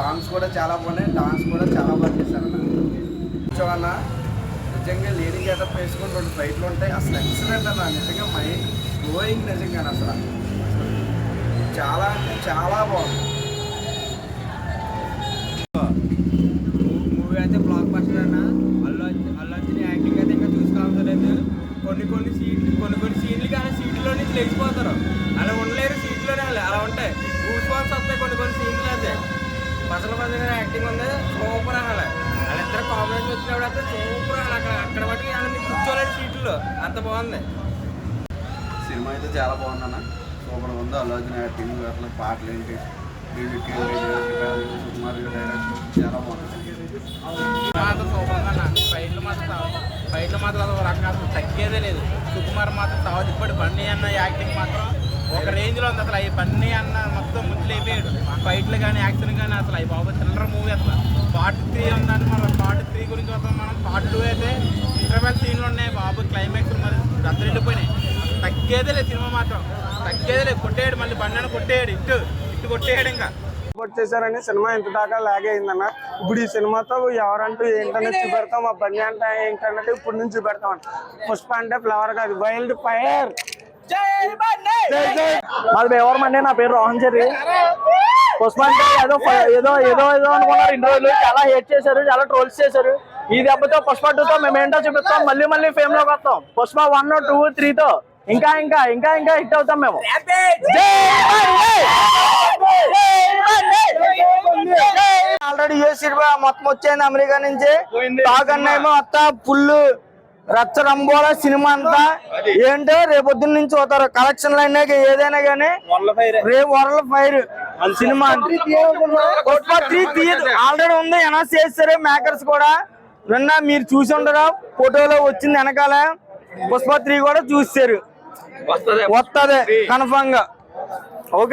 Songs కూడా చాలా బాగున్నాయి, డాన్స్ కూడా చాలా బాగా చేశారన్న. కూర్చోవన్న నిజంగా లేడీ గెటప్ వేసుకుని 2 ఫైట్లు ఉంటాయి. అసలు ఎక్సలెంట్ అన్న, నిజంగా మైండ్ బ్లోయింగ్ నిజంగా అసలు చాలా అంటే చాలా బాగుంది. మూవీ అయితే బ్లాక్ బస్టర్ అన్న. అల్లు అర్జున్ యాక్టింగ్ అయితే ఇంకా చూసుకోవలేదు. కొన్ని సీన్లు కానీ సీట్లలో నుంచి లేచిపోతారు, అలా ఉండలేరు సీట్లోనే, అలా ఉంటాయి. గూస్ బాంబ్స్ వస్తాయి కొన్ని సీన్లు. అయితే బసల యాక్టింగ్ ఉంది సూపర్. వాళ్ళిద్దరు కాంబినేషన్ వచ్చినప్పుడు అయితే సూపర్. అక్కడ బట్టి అలా మీరు కూర్చోలేరు సీట్లో, అంత బాగుంది. సినిమా అయితే చాలా బాగుందన్న, సూపర్ ఉంది. అల్లు అర్జున్ యాక్టింగ్ అట్లా పాటలు ఏంటి, మ్యూజిక్ సుకుమార్ డైరెక్షన్ చాలా బాగుంది. మాత్రం సూపర్గా అన్న. ఫైట్లు మాత్రం ఒక రకంగా అసలు తగ్గేదే లేదు. సుకుమార్ మాత్రం ఇప్పటి బన్నీ అన్న యాక్టింగ్ మాత్రం ఒక రేంజ్లో ఉంది. అసలు అవి బన్నీ అన్న మొత్తం ముట్లేపోయాడు. ఫైట్లు కానీ యాక్షన్ కానీ అసలు అవి బాబు చిల్లర మూవీ. అసలు పార్ట్ 3 ఉందని మనం పార్ట్ 3 గురించి వస్తాం. మనం పార్ట్ 2 అయితే ఇంటర్వెల్ సీన్లు ఉన్నాయి బాబు, క్లైమాక్స్ మరి రద్దరిల్లిపోయినాయి. తగ్గేదే లేదు సినిమా మాత్రం, తగ్గేదే లేదు. కొట్టేయడు, మళ్ళీ బండి కొట్టేయడు, ఇటు కొట్టేయడు. ఇంకా చేశారని సినిమా ఇంత దాకా లాగే అయిందన్న. ఇప్పుడు ఈ సినిమాతో ఎవరంటూ ఏంటనే చూపెడతాం, ఆ బండి అంటే ఏంటంటే ఇప్పుడు నుంచి చూపెడతాం. పుష్ప అంటే ఫ్లవర్ కాదు, వైల్డ్ ఫైర్. మాది ఎవరమండి, నా పేరు రోహన్ చెర్రి. పుష్ప అంటే ఏదో ఏదో ఏదో ఏదో అనుకున్నారు. ఇన్ని రోజులు చాలా హేట్ చేశారు, చాలా ట్రోల్స్ చేశారు. ఈ దెబ్బతో పుష్ప 2తో మేము ఏంటో చూపిస్తాం, మళ్ళీ ఫేమ్ లోకి వస్తాం. పుష్ప 1, 2, 3తో ఇంకా హిట్ అవుతాం మేము. ఆల్రెడీ యూఎస్ సినిమా మొత్తం వచ్చేది అమెరికా నుంచి. తాగన్నేమో అంతా ఫుల్ రచ్చ రంబోల సినిమా అంతా ఏంటో రేపొద్దున్న నుంచి పోతారు. కలెక్షన్లు అయినా ఏదైనా కానీ రేపు వరల్డ్ ఫైర్ సినిమా. పుష్ప 3 తీయదు, ఆల్రెడీ ఉంది, అనౌన్స్ చేస్తారు మేకర్స్ కూడా. నిన్న మీరు చూసి ఉండరా, ఫోటోలో వచ్చింది వెనకాల. పుష్ప 3 కూడా చూస్తారు, వస్తుంది కన్ఫర్మ్ గా. ఓకే.